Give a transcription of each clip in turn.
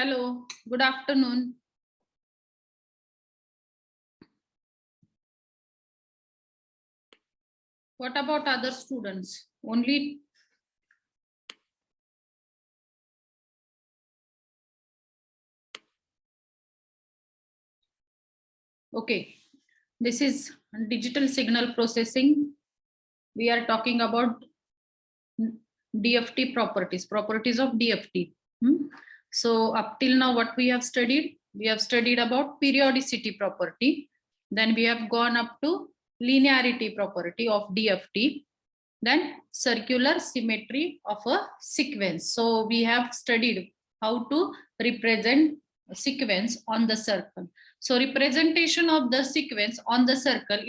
Hello, good afternoon. What about other students? Only okay. This is digital signal processing. We are talking about DFT properties of DFT. So up till now, what we have studied? We have studied about periodicity property. Then we have gone up to linearity property of DFT. Then circular symmetry of a sequence. So we have studied how to represent a sequence on the circle. So representation of the sequence on the circle,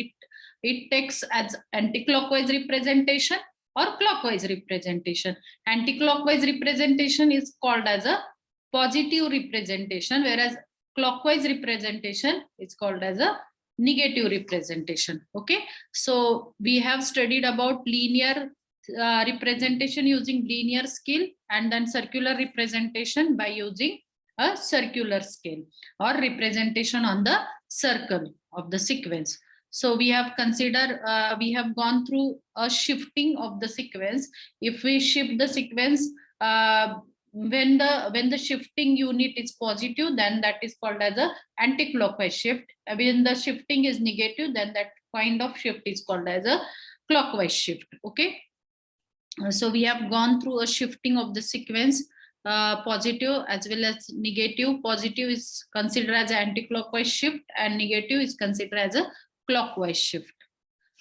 it takes as anti-clockwise representation or clockwise representation. Anti-clockwise representation is called as a positive representation, whereas clockwise representation is called as a negative representation. Okay, so we have studied about linear representation using linear scale, and then circular representation by using a circular scale or representation on the circle of the sequence. So we have considered, we have gone through a shifting of the sequence. If we shift the sequence, when the shifting unit is positive, then that is called as a anti-clockwise shift. When the shifting is negative, then that kind of shift is called as a clockwise shift. Okay, so we have gone through a shifting of the sequence, positive as well as negative. Positive is considered as an anti-clockwise shift and negative is considered as a clockwise shift.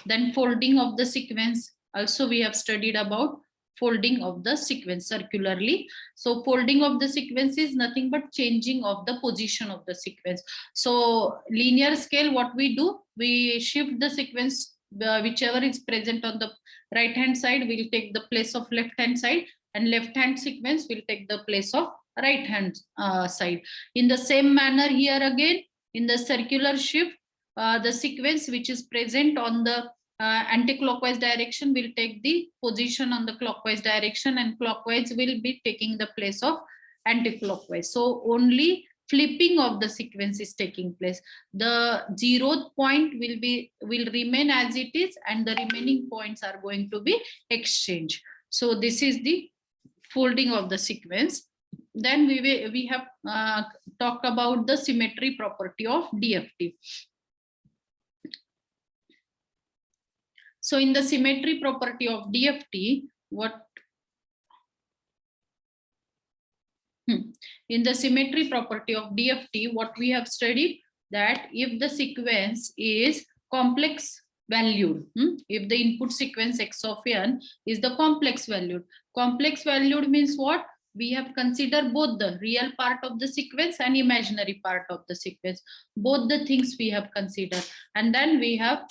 Then folding of the sequence, also we have studied about folding of the sequence circularly. So folding of the sequence is nothing but changing of the position of the sequence. So linear scale, what we do, we shift the sequence, whichever is present on the right hand side will take the place of left hand side, and left hand sequence will take the place of right hand side. In the same manner here again, in the circular shift, the sequence which is present on the anti-clockwise direction will take the position on the clockwise direction, and clockwise will be taking the place of anti-clockwise. So only flipping of the sequence is taking place. The 0th point will remain as it is, and the remaining points are going to be exchanged. So this is the folding of the sequence. Then we have talked about the symmetry property of DFT. So in the symmetry property of DFT, in the symmetry property of DFT, what we have studied, that if the sequence is complex valued, if the input sequence x of n is the complex valued means what? We have considered both the real part of the sequence and imaginary part of the sequence. Both the things we have considered, and then we have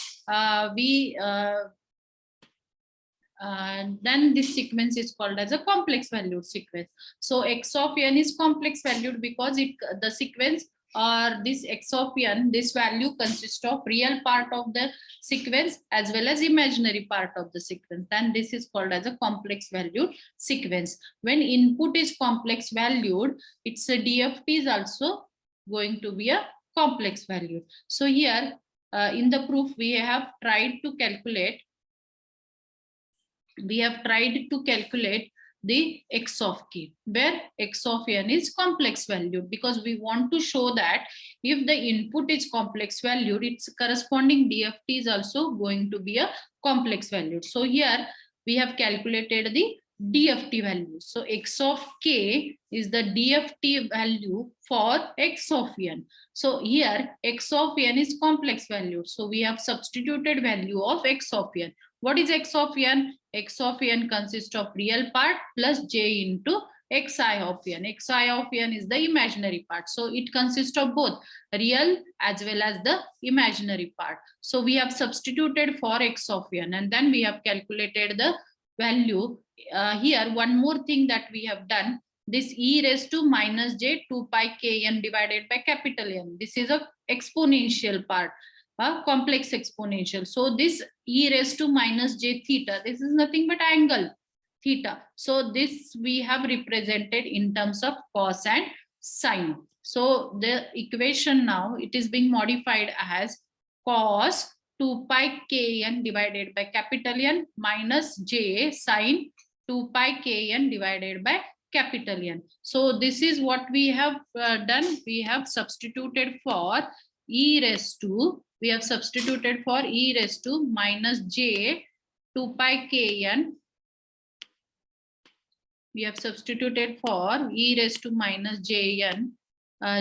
then this sequence is called as a complex valued sequence. So x of n is complex valued because the sequence or this x of n, this value consists of real part of the sequence as well as imaginary part of the sequence. Then this is called as a complex valued sequence. When input is complex valued, its a DFT is also going to be a complex value. So here in the proof we have tried to calculate the x of k, where x of n is complex valued, because we want to show that if the input is complex valued, its corresponding DFT is also going to be a complex valued. So here we have calculated the DFT value. So x of k is the DFT value for x of n. So here x of n is complex valued, so we have substituted value of x of n. What is x of n? X of n consists of real part plus j into xi of n. Xi of n is the imaginary part. So it consists of both real as well as the imaginary part. So we have substituted for x of n, and then we have calculated the value. Here one more thing that we have done, this e raised to minus j 2 pi kn divided by capital N. This is a exponential part, a complex exponential. So this e raised to minus j theta, this is nothing but angle theta. So this we have represented in terms of cos and sine. So the equation now, it is being modified as cos 2 pi kn divided by capital N minus j sine 2 pi kn divided by capital N. So this is what we have done. We have substituted for e raised to, minus j 2 pi kn. We have substituted for e raised to minus j 2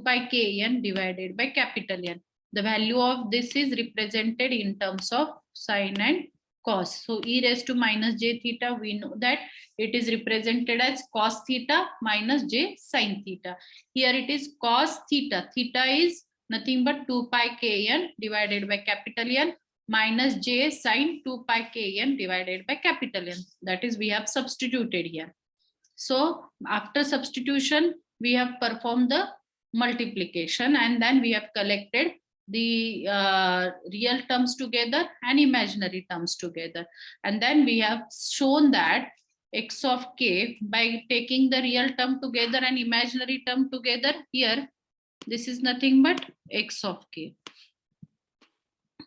pi kn divided by capital N. The value of this is represented in terms of sine and cos. So e raised to minus j theta, we know that it is represented as cos theta minus j sine theta. Here it is cos theta. Theta is nothing but 2 pi kn divided by capital N minus j sine 2 pi kn divided by capital N. That is, we have substituted here. So after substitution, we have performed the multiplication, and then we have collected the real terms together and imaginary terms together. And then we have shown that x of k, by taking the real term together and imaginary term together, here this is nothing but x of k.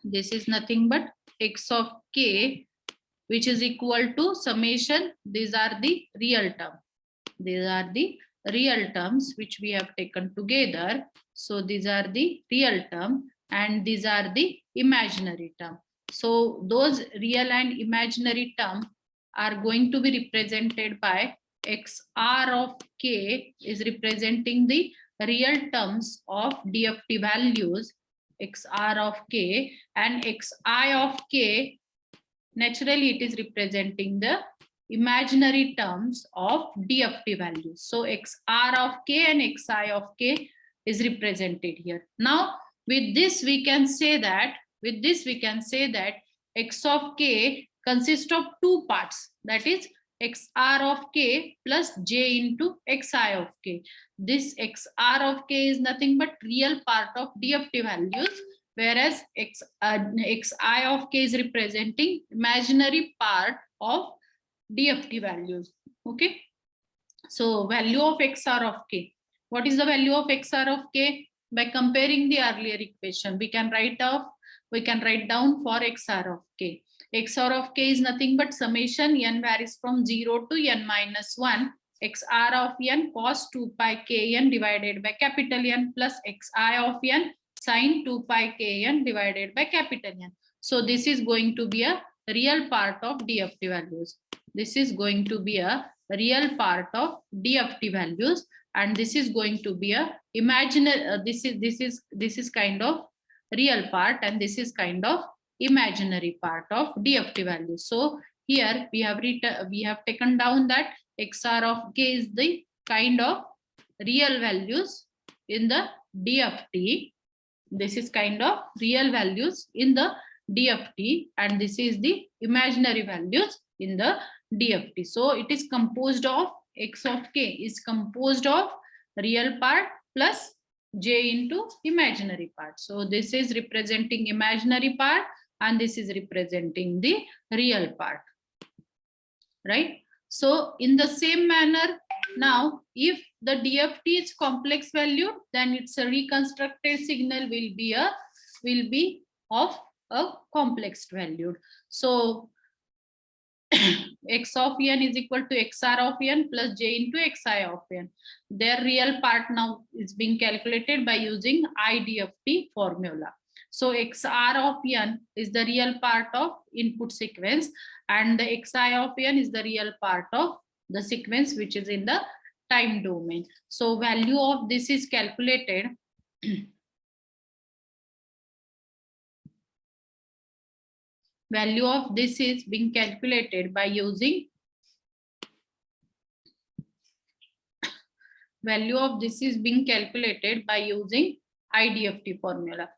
This is nothing but x of k, which is equal to summation. These are the real terms. These are the real terms which we have taken together. So these are the real term and these are the imaginary term. So those real and imaginary term are going to be represented by xr of k is representing the real terms of DFT values, xr of k, and xi of k, naturally it is representing the imaginary terms of DFT values. So xr of k and xi of k is represented here. Now with this we can say that x of k consists of two parts, that is xr of k plus j into xi of k. This xr of k is nothing but real part of DFT values, whereas xi of k is representing imaginary part of DFT values. Okay, so value of xr of k. What is the value of xr of k? By comparing the earlier equation, we can write down for xr of k. xr of k is nothing but summation n varies from 0 to n minus 1 xr of n cos 2 pi kn divided by capital N plus xi of n sin 2 pi kn divided by capital N. So this is going to be a real part of DFT values. This is going to be a real part of DFT values, and this is going to be a imaginary. This is kind of real part, and this is kind of imaginary part of DFT values. So here we have taken down that xr of k is the kind of real values in the DFT. This is kind of real values in the DFT, and this is the imaginary values in the DFT. So it is composed of x of k is composed of real part plus j into imaginary part. So this is representing imaginary part and this is representing the real part, right? So in the same manner, now if the DFT is complex value, then its a reconstructed signal will be of a complex value. So x of n is equal to xr of n plus j into xi of n. Their real part now is being calculated by using IDFT formula. So xr of n is the real part of input sequence, and the xi of n is the real part of the sequence which is in the time domain. So value of this is calculated value of this is being calculated by using IDFT formula.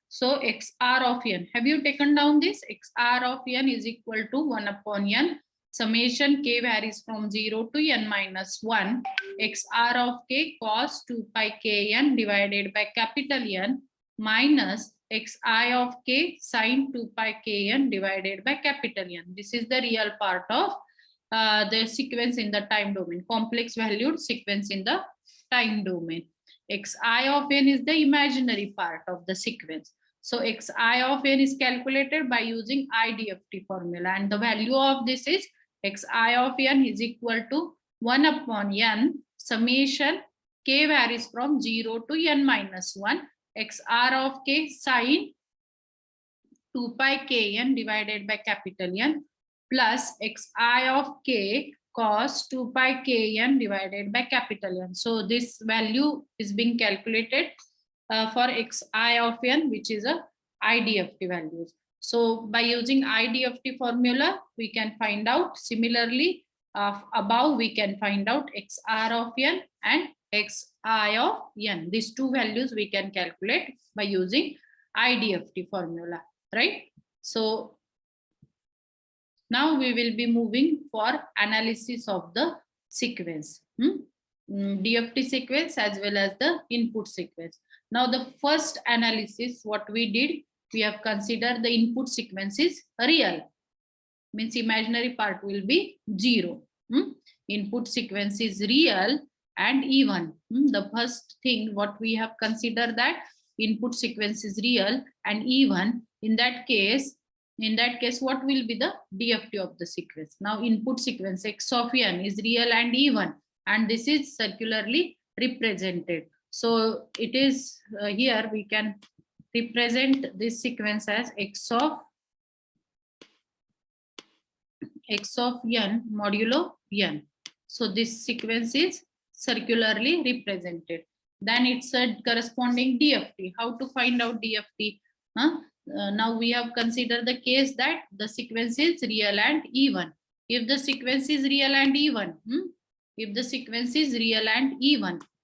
So xr of n, have you taken down this? Xr of n is equal to 1 upon n summation k varies from 0 to n minus 1 xr of k cos 2 pi kn divided by capital N minus xi of k sin 2 pi kn divided by capital N. This is the real part of the sequence in the time domain, complex valued sequence in the time domain. Xi of n is the imaginary part of the sequence. So Xi of n is calculated by using IDFT formula, and the value of this is Xi of n is equal to 1 upon n summation k varies from 0 to n minus 1 xr of k sine 2 pi kn divided by capital N plus xi of k cos 2 pi kn divided by capital N. So this value is being calculated for xi of n, which is a IDFT values. So by using IDFT formula, we can find out similarly above we can find out xr of n and xi of n. These two values we can calculate by using IDFT formula, right? So now we will be moving for analysis of the sequence, DFT sequence as well as the input sequence. Now the first analysis, what we did, we have considered the input sequence is real, means imaginary part will be 0. Input sequence is real and even. The first thing what we have considered, that input sequence is real and even. In that case, what will be the DFT of the sequence? Now input sequence x of n is real and even, and this is circularly represented. So it is here we can represent this sequence as x of n modulo n. So this sequence is circularly represented. Then it's a corresponding DFT. How to find out DFT? Now we have considered the case that the sequence is real and even. If the sequence is real and even,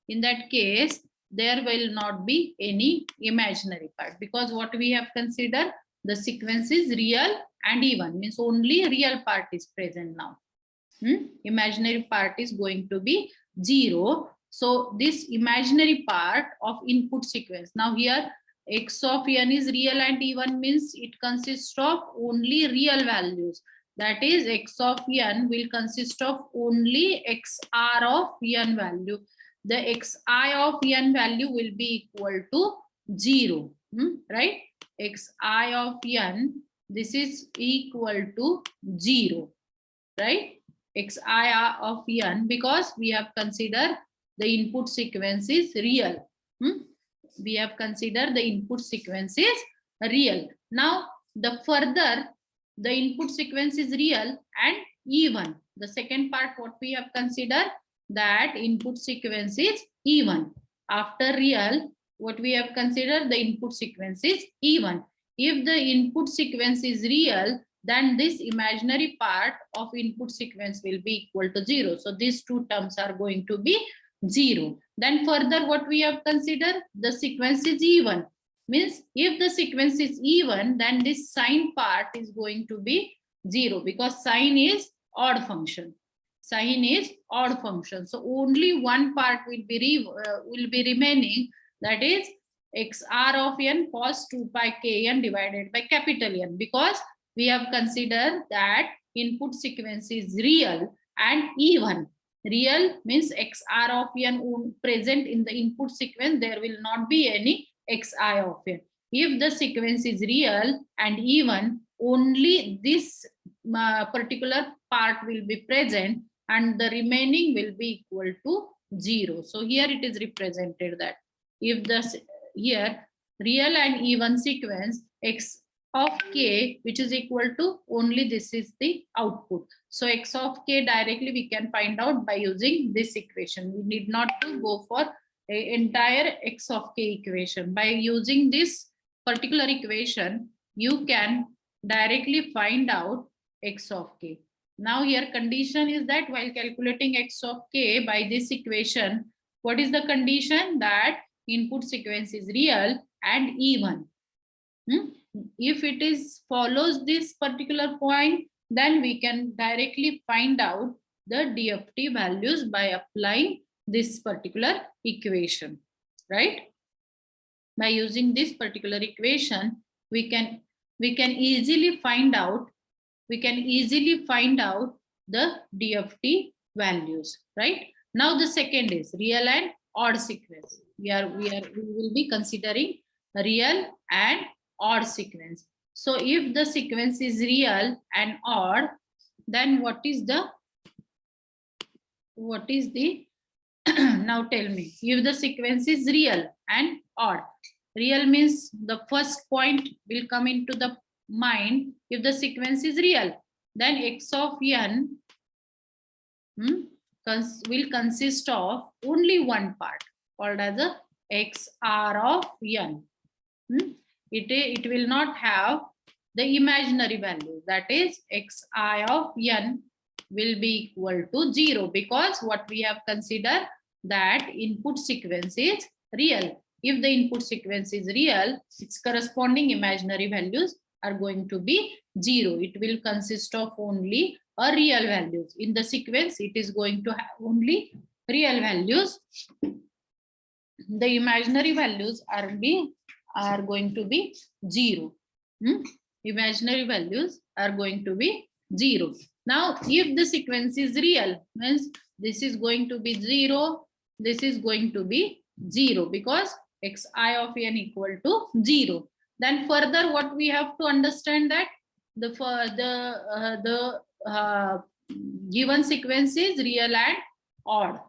in that case, there will not be any imaginary part, because what we have considered, the sequence is real and even, means only real part is present now. Imaginary part is going to be 0. So this imaginary part of input sequence, now here x of n is real and even, means it consists of only real values. That is, x of n will consist of only xr of n value. The xi of n value will be equal to 0, right? Xi of n, this is equal to 0, right? Xi of n, because we have considered the input sequence is real. We have considered the input sequence is real. Now the further the input sequence is real and even. The second part what we have considered, that input sequence is even. After real, what we have considered, the input sequence is even. If the input sequence is real, then this imaginary part of input sequence will be equal to 0. So these two terms are going to be 0. Then further what we have considered, the sequence is even, means if the sequence is even, then this sine part is going to be 0, because sine is odd function. Sine is odd function. So only one part will be remaining, that is xr of n cos 2 pi kn divided by capital N, because we have considered that input sequence is real and even. Real means xr of n present in the input sequence, there will not be any xi of n. If the sequence is real and even, only this particular part will be present and the remaining will be equal to 0. So here it is represented that if the here real and even sequence, x of k, which is equal to only this is the output. So x of k directly we can find out by using this equation. We need not to go for an entire x of k equation. By using this particular equation, you can directly find out x of k. Now here condition is that while calculating x of k by this equation, what is the condition? That input sequence is real and even. If it is follows this particular point, then we can directly find out the DFT values by applying this particular equation, right? By using this particular equation, we can easily find out the DFT values, right? Now the second is real and odd sequence. We will be considering real and odd sequence. So if the sequence is real and odd, then what is the now tell me, if the sequence is real and odd. Real means the first point will come into the mind. If the sequence is real, then x of n will consist of only one part called as a xr of n. It will not have the imaginary value, that is xi of n will be equal to 0, because what we have considered that input sequence is real. If the input sequence is real, its corresponding imaginary values are going to be 0. It will consist of only a real values. In the sequence, it is going to have only real values. The imaginary values are going to be 0. Imaginary values are going to be 0. Now, if the sequence is real, means this is going to be 0, this is going to be 0, because xi of n equal to 0. Then further, what we have to understand that the given sequence is real and odd.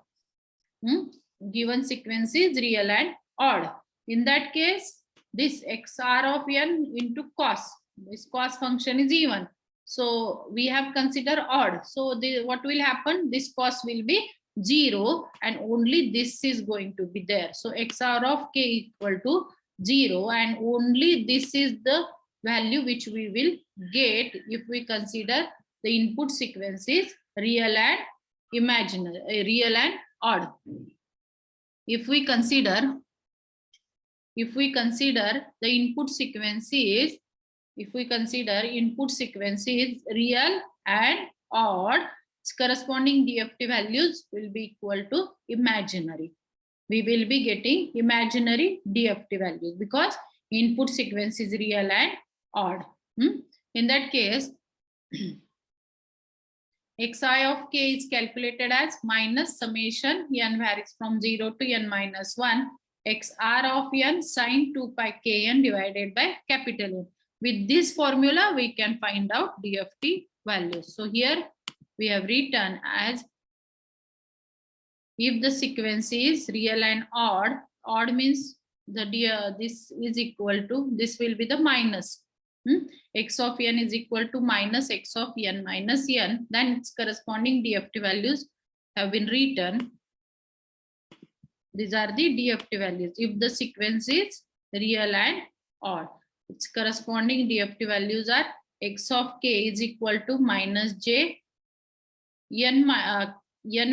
Given sequence is real and odd. In that case, this xr of n into cos, this cos function is even. So we have considered odd. So what will happen? This cos will be 0 and only this is going to be there. So xr of k equal to 0 and only this is the value which we will get if we consider the input sequence is real and imaginary, real and odd. If we consider the input sequence is, real and odd, its corresponding DFT values will be equal to imaginary. We will be getting imaginary DFT values because input sequence is real and odd. In that case, xi of k is calculated as minus summation n varies from 0 to n minus 1 xr of n sine 2 pi kn divided by capital N. With this formula, we can find out DFT values. So here we have written as, if the sequence is real and odd, odd means this is equal to, this will be the minus. X of n is equal to minus x of n minus n, then its corresponding DFT values have been written. These are the DFT values. If the sequence is real and odd, its corresponding DFT values are x of k is equal to minus j, n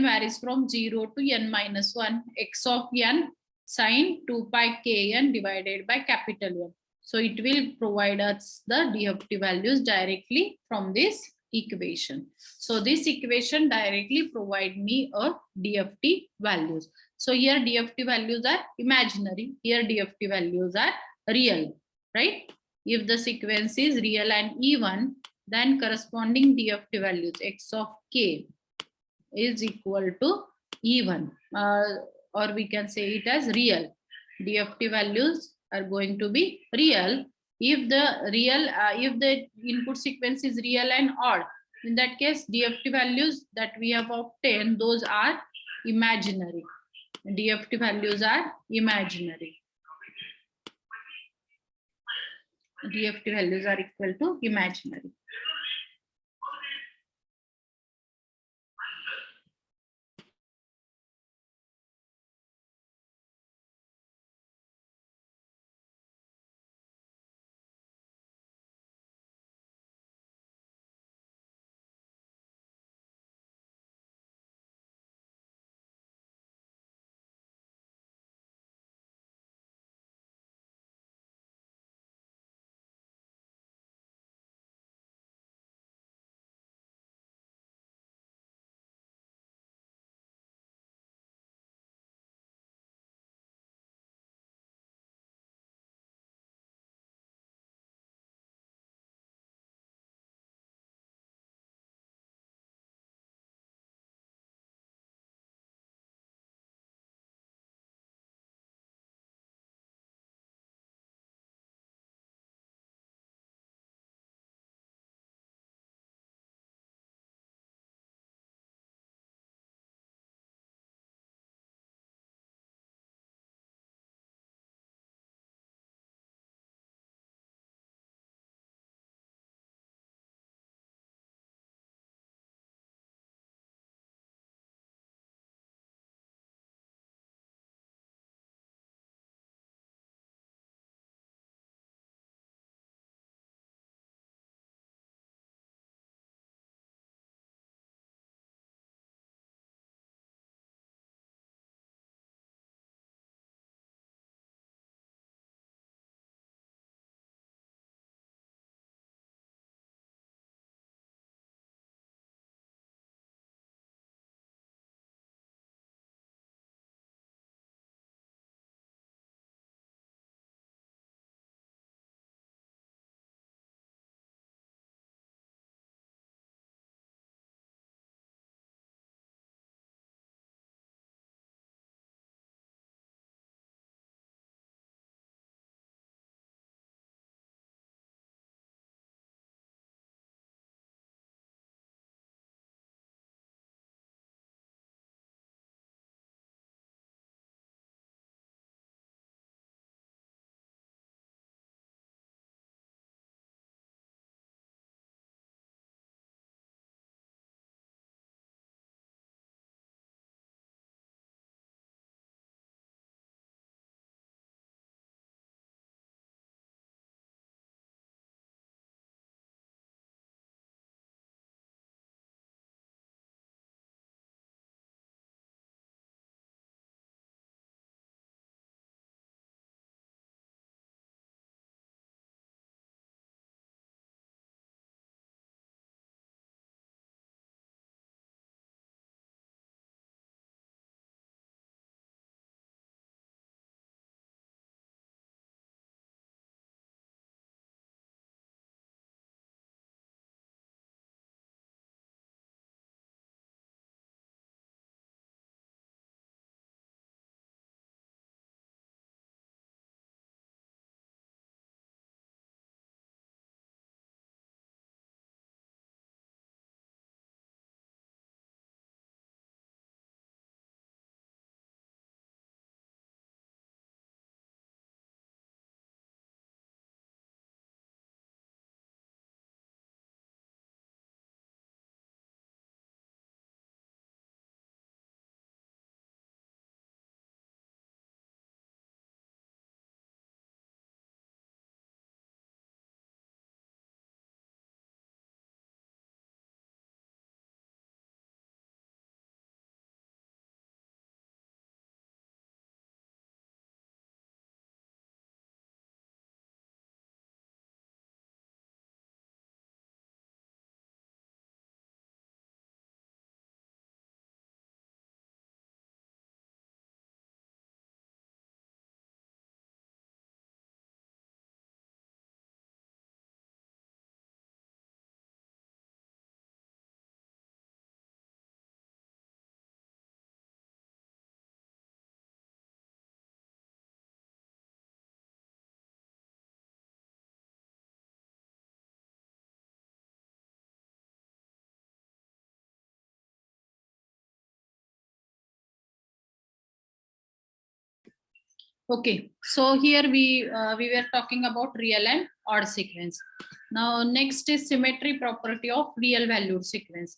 varies from 0 to n minus 1, x of n sine 2 pi kn divided by capital N. So it will provide us the DFT values directly from this equation. So this equation directly provide me a DFT values. So here DFT values are imaginary, here DFT values are real, right? If the sequence is real and even, then corresponding DFT values x of k is equal to even, or we can say it as real. DFT values are going to be real if the input sequence is real and odd. In that case, DFT values that we have obtained, those are imaginary. DFT values are imaginary. DFT values are equal to imaginary. Okay, so here we were talking about real and odd sequence. Now next is symmetry property of real valued sequence.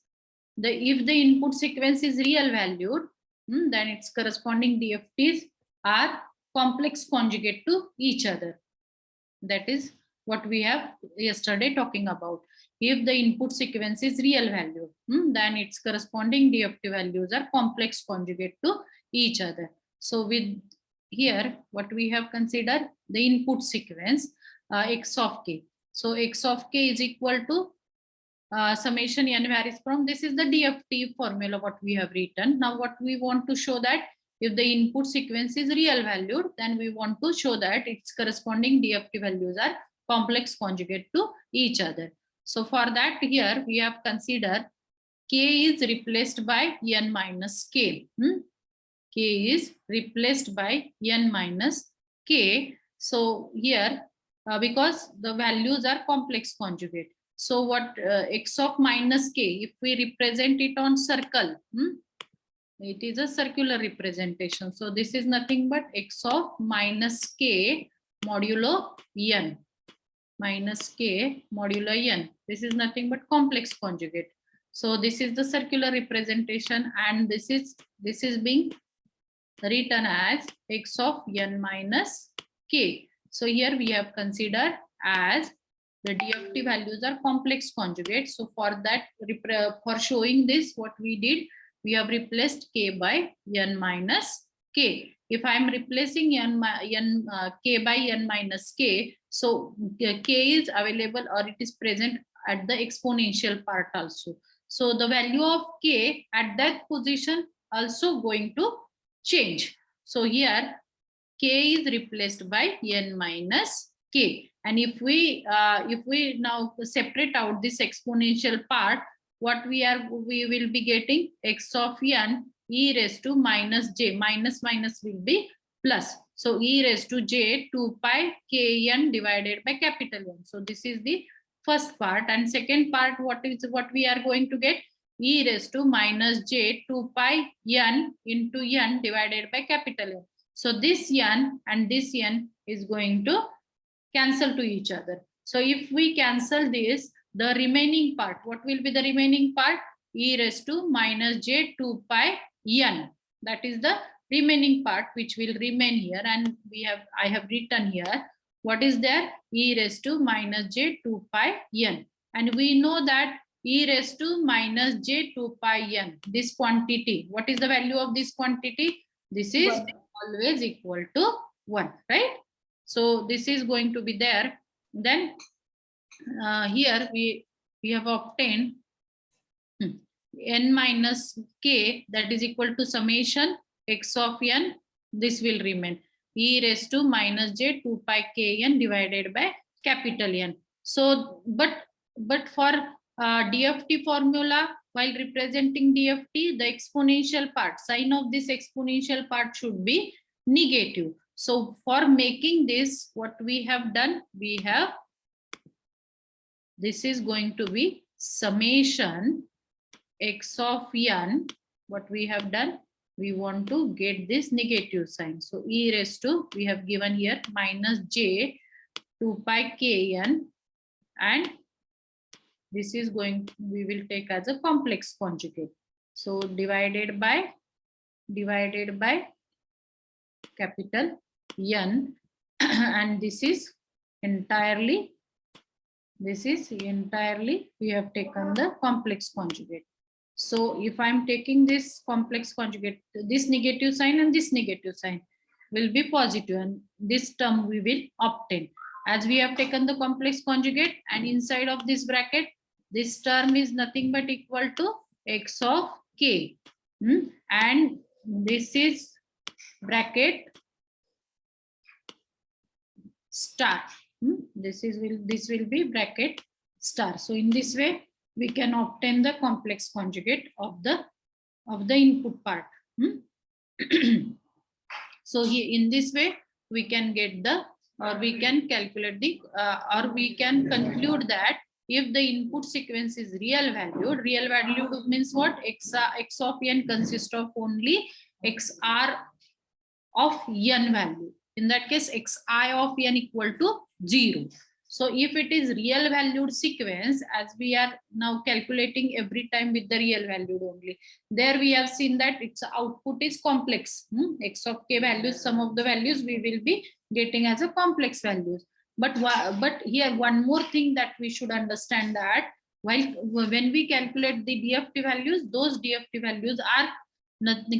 If the input sequence is real valued, then its corresponding DFTs are complex conjugate to each other. That is what we have yesterday talking about. If the input sequence is real valued, then its corresponding DFT values are complex conjugate to each other. So with here, what we have considered the input sequence x of k. So x of k is equal to summation n varies from. This is the DFT formula what we have written. Now what we want to show that if the input sequence is real valued, then we want to show that its corresponding DFT values are complex conjugate to each other. So for that, here we have considered k is replaced by n minus k. K is replaced by n minus k. So here, because the values are complex conjugate. So what x of minus k, if we represent it on circle, it is a circular representation. So this is nothing but x of minus k modulo n. Minus k modulo n. This is nothing but complex conjugate. So this is the circular representation, and this is being written as x of n minus k. So here we have considered as the DFT values are complex conjugate. So for that, for showing this, what we did, we have replaced k by n minus k. If I am replacing k by n minus k, so k is available or it is present at the exponential part also. So the value of k at that position also going to change. So here k is replaced by n minus k. And if we now separate out this exponential part, what we will be getting x of n e raised to minus j. Minus will be plus. So e raised to j 2 pi k n divided by capital N. So this is the first part. And second part, what we are going to get? E raised to minus j 2 pi n into n divided by capital N. So this n and this n is going to cancel to each other. So if we cancel this, the remaining part, what will be the remaining part? E raised to minus j 2 pi n. That is the remaining part which will remain here. And I have written here, what is there? E raised to minus j 2 pi n. And we know that e raised to minus j 2 pi n, this quantity, what is the value of this quantity? This is always equal to 1, right? So this is going to be there. Then here we have obtained n minus k, that is equal to summation x of n. This will remain e raised to minus j 2 pi k n divided by capital N. So but for DFT formula, while representing DFT, the exponential part, sign of this exponential part should be negative. So for making this, what we have done, this is going to be summation x of n. What we have done, we want to get this negative sign. So e raised to, we have given here minus j 2 pi k n, and this is going, we will take as a complex conjugate. So divided by capital N, and this is entirely we have taken the complex conjugate. So if I'm taking this complex conjugate, this negative sign and this negative sign will be positive, and this term we will obtain. As we have taken the complex conjugate, and inside of this bracket, this term is nothing but equal to x of k, and this is bracket star. This will be bracket star. So in this way, we can obtain the complex conjugate of the input part. So here in this way, we can get the, or we can calculate the, or we can conclude that if the input sequence is real valued means what? X of n consists of only xr of n value. In that case, xi of n equal to 0. So if it is real valued sequence, as we are now calculating every time with the real valued only, there we have seen that its output is complex. X of k values, some of the values we will be getting as a complex values. But here one more thing that we should understand, that when we calculate the DFT values, those DFT values are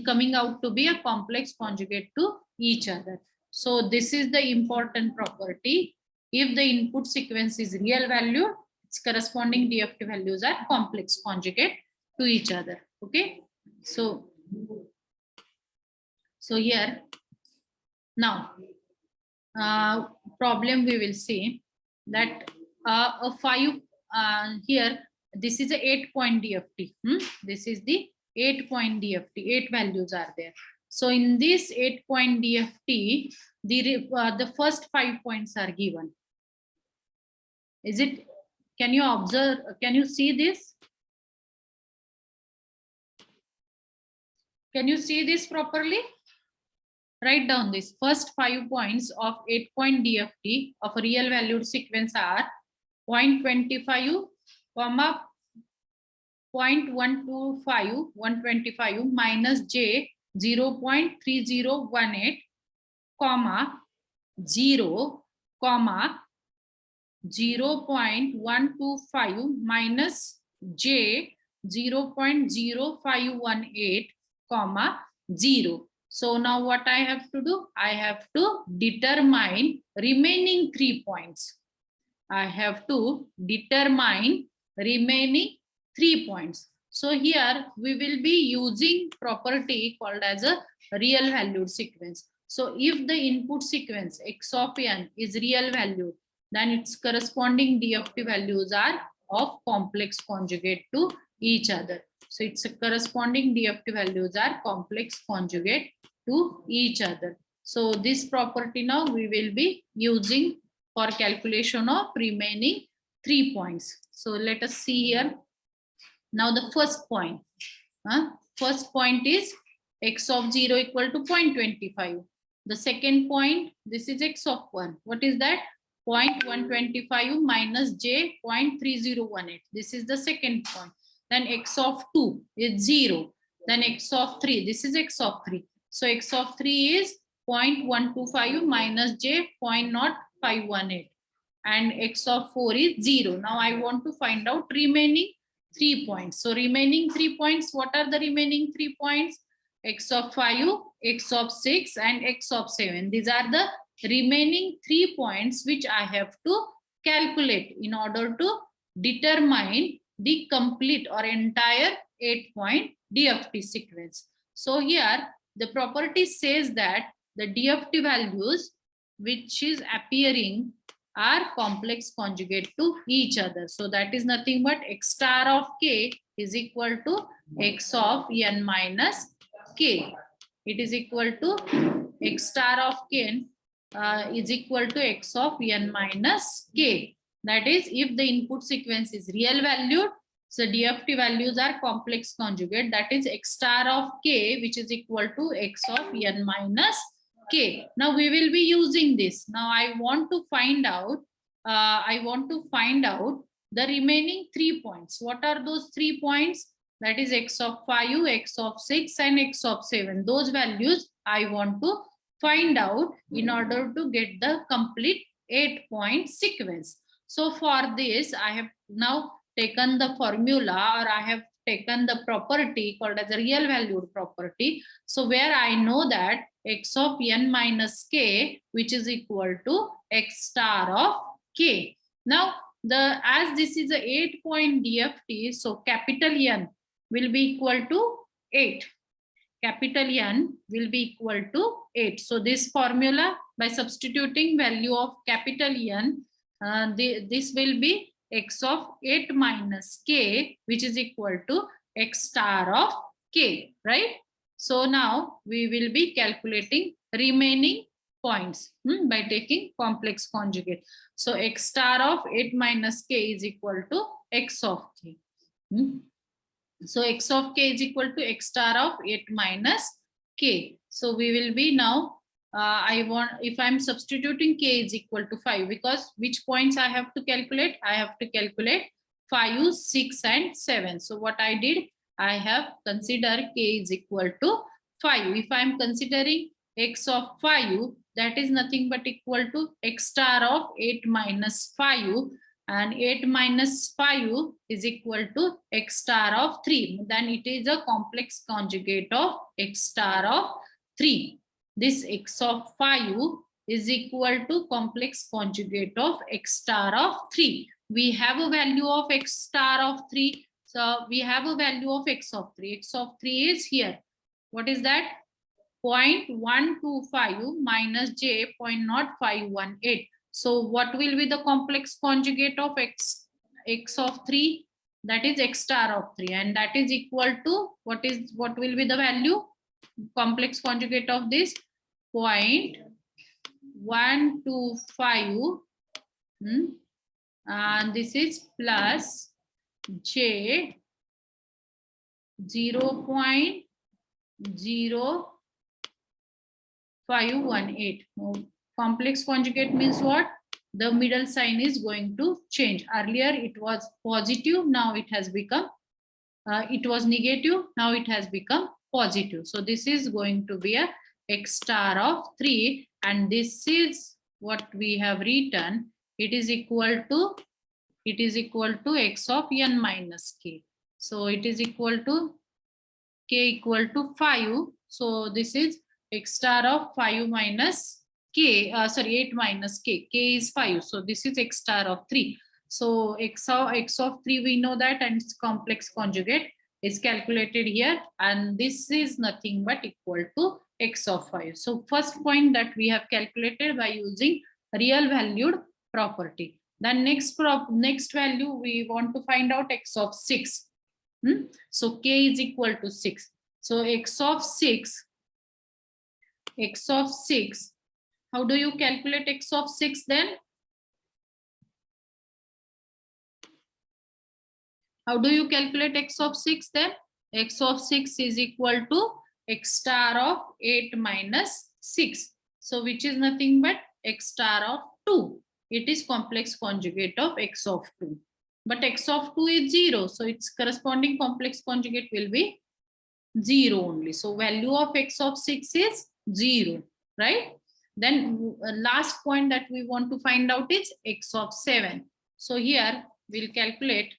coming out to be a complex conjugate to each other. So this is the important property. If the input sequence is real value, its corresponding DFT values are complex conjugate to each other. Okay. So here now problem we will see that a 5 here, this is a 8-point DFT. This is the 8-point DFT. 8 values are there. So in this 8-point DFT, the first 5 points are given. Is it? Can you observe? Can you see this? Can you see this properly? Write down this. First 5 points of 8-point DFT of a real valued sequence are 0.25, 0.125 minus j 0.3018, 0, 0.125 minus j 0.0518, 0. So now what I have to do? I have to determine remaining 3 points. I have to determine remaining 3 points. So here we will be using property called as a real valued sequence. So if the input sequence x of n is real valued, then its corresponding DFT values are of complex conjugate to each other. So its corresponding DFT values are complex conjugate to each other. So this property now we will be using for calculation of remaining 3 points. So let us see here. Now the first point. First point is x of 0 equal to 0.25. The second point, this is x of 1. What is that? 0.125 minus j 0.3018. This is the second point. Then x of 2 is 0. Then x of 3, this is x of 3. So x of 3 is 0.125 minus j 0.0518. And x of 4 is 0. Now I want to find out remaining 3 points. So remaining 3 points, what are the remaining 3 points? X of 5, x of 6 and x of 7. These are the remaining 3 points which I have to calculate in order to determine the complete or entire 8-point DFT sequence. So here the property says that the DFT values which is appearing are complex conjugate to each other. So that is nothing but x star of k is equal to x of n minus k. It is equal to x star of k is equal to x of n minus k. That is, if the input sequence is real valued, so DFT values are complex conjugate. That is x star of k, which is equal to x of n minus k. Now we will be using this. Now I want to find out. The remaining 3 points. What are those 3 points? That is x of 5, x of 6, and x of 7. Those values I want to find out in order to get the complete 8-point sequence. So for this, I have now taken the formula, or I have taken the property called as a real valued property. So where I know that x of n minus k, which is equal to x star of k. Now, as this is a 8-point DFT, so capital N will be equal to 8. Capital N will be equal to 8. So this formula, by substituting value of capital N, this will be x of 8 minus k, which is equal to x star of k, right? So now we will be calculating remaining points by taking complex conjugate. So x star of 8 minus k is equal to x of k. So x of k is equal to x star of 8 minus k. So we will be now if I'm substituting k is equal to 5, because which points I have to calculate? I have to calculate 5, 6 and 7. So what I did, I have considered k is equal to 5. If I'm considering x of 5, that is nothing but equal to x star of 8 minus 5, and 8 minus 5 is equal to x star of 3. Then it is a complex conjugate of x star of 3. This x of 5 is equal to complex conjugate of x star of 3. We have a value of x star of 3. So we have a value of x of 3. X of 3 is here. What is that? 0.125 minus j 0.0518. So what will be the complex conjugate of x of 3? That is x star of 3, and that is equal to what will be the value? Complex conjugate of this 0.125, and this is plus j 0.0518. Complex conjugate means what? The middle sign is going to change. Earlier it was positive, now it has become it was negative, now it has become positive. So this is going to be a x star of 3, and this is what we have written. It is equal to x of n minus k. So it is equal to k equal to 5. So this is x star of 5 minus k, 8 minus k. K is 5. So this is x star of 3. So x of 3 we know that, and its complex conjugate is calculated here, and this is nothing but equal to x of 5. So first point that we have calculated by using real valued property. Then next value we want to find out x of 6. So k is equal to 6. So x of 6, how do you calculate x of 6 then? How do you calculate x of 6 then? X of 6 is equal to x star of 8 minus 6. So which is nothing but x star of 2. It is complex conjugate of x of 2. But x of 2 is 0. So its corresponding complex conjugate will be 0 only. So value of x of 6 is 0, right? Then last point that we want to find out is x of 7. So here we'll calculate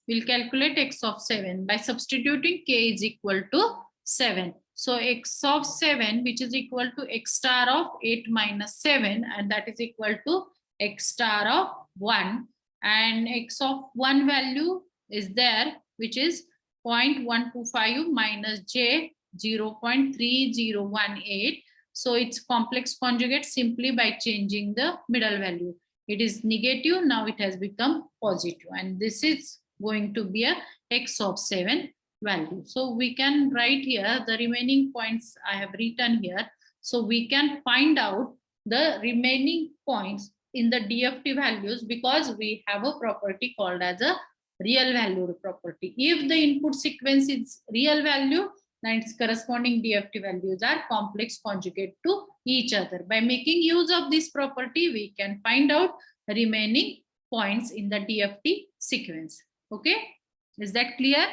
x of 7 by substituting k is equal to 7. So x of 7, which is equal to x star of 8 minus 7, and that is equal to x star of 1, and x of 1 value is there, which is 0.125 minus j 0.3018. So it's complex conjugate simply by changing the middle value. It is negative, now it has become positive, and this is going to be a x of 7 value. So we can write here the remaining points I have written here. So we can find out the remaining points in the DFT values, because we have a property called as a real valued property. If the input sequence is real value, then its corresponding DFT values are complex conjugate to each other. By making use of this property, we can find out remaining points in the DFT sequence. Okay, is that clear?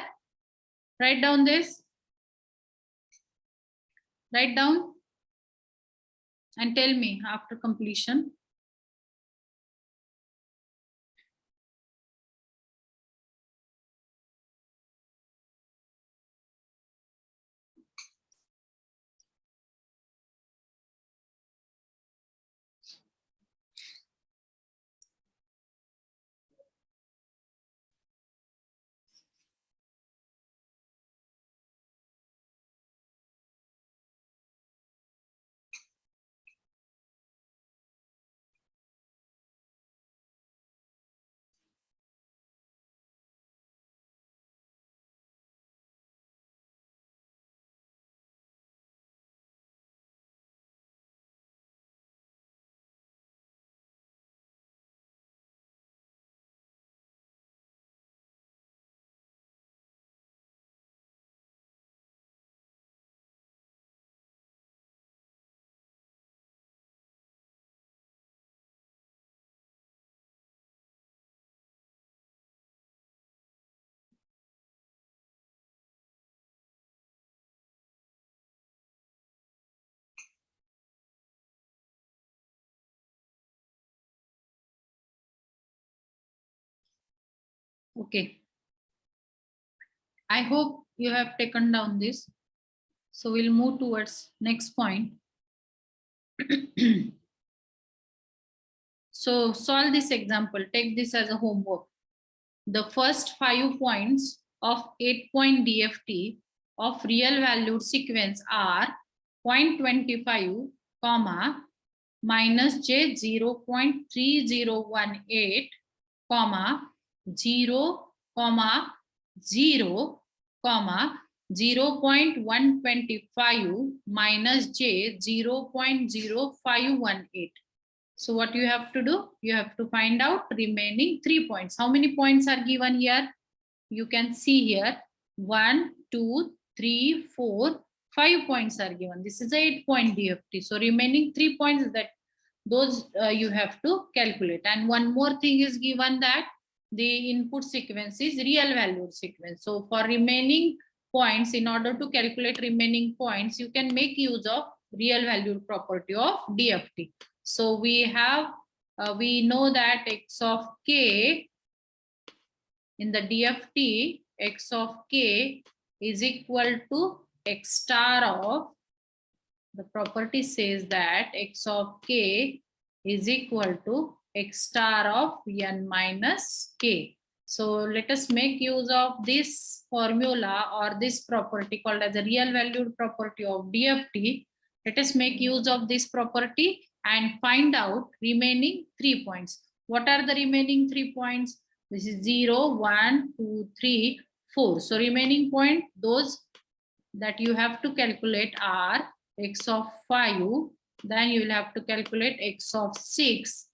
Write down this. Write down and tell me after completion. Okay. I hope you have taken down this. So we'll move towards next point. So solve this example. Take this as a homework. The first 5 points of 8-point DFT of real valued sequence are 0.25, minus J 0.3018, 0, 0, 0.125 minus J 0.0518. So what you have to do? You have to find out remaining 3 points. How many points are given here? You can see here 1, 2, 3, 4, 5 points are given. This is a 8-point DFT. So remaining 3 points that those you have to calculate. And one more thing is given that the input sequence is real valued sequence. So for remaining points, in order to calculate remaining points, you can make use of real valued property of DFT. So we have, we know that x of k in the DFT, x of k is equal to x star of, the property says that x of k is equal to x star of n minus k. So let us make use of this formula or this property called as a real valued property of DFT. Let us make use of this property and find out remaining 3 points. What are the remaining 3 points? This is 0, 1, 2, 3, 4. So remaining point, those that you have to calculate are x of 5, then you will have to calculate x of 6.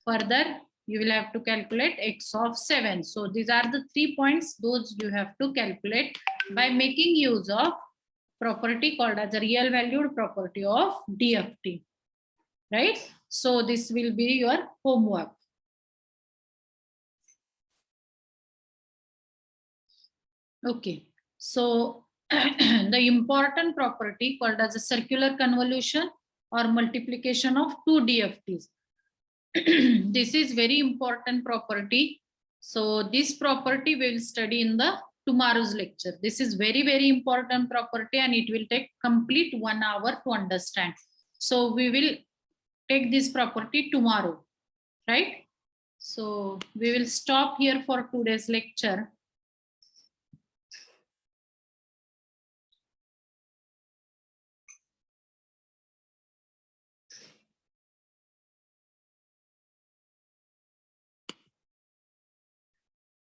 Further, you will have to calculate x of 7. So these are the 3 points, those you have to calculate by making use of property called as a real valued property of DFT, right? So this will be your homework. Okay, so the important property called as a circular convolution or multiplication of 2 DFTs. This is very important property. So this property we will study in the tomorrow's lecture. This is very, very important property and it will take complete 1 hour to understand. So we will take this property tomorrow, right? So we will stop here for today's lecture.